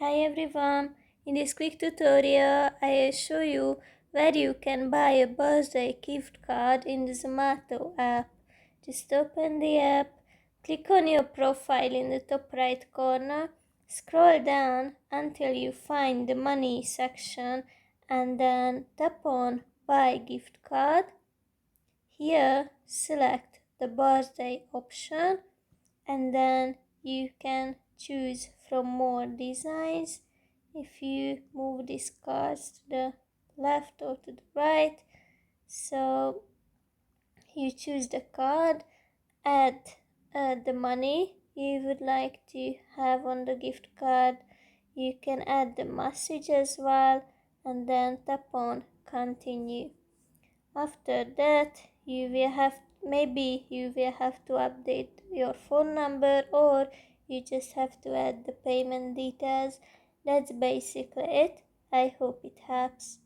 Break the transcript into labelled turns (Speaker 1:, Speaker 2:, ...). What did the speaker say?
Speaker 1: Hi everyone, in this quick tutorial I will show you where you can buy a birthday gift card in the Zomato app. Just open the app, click on your profile in the top right corner, scroll down until you find the money section and then tap on buy gift card. Here select the birthday option and then you can choose from more designs. If you move these cards to the left or to the right, so you choose the card, add the money you would like to have on the gift card. You can add the message as well and then tap on continue. After that, you will have to update your phone number or you just have to add the payment details. That's basically it. I hope it helps.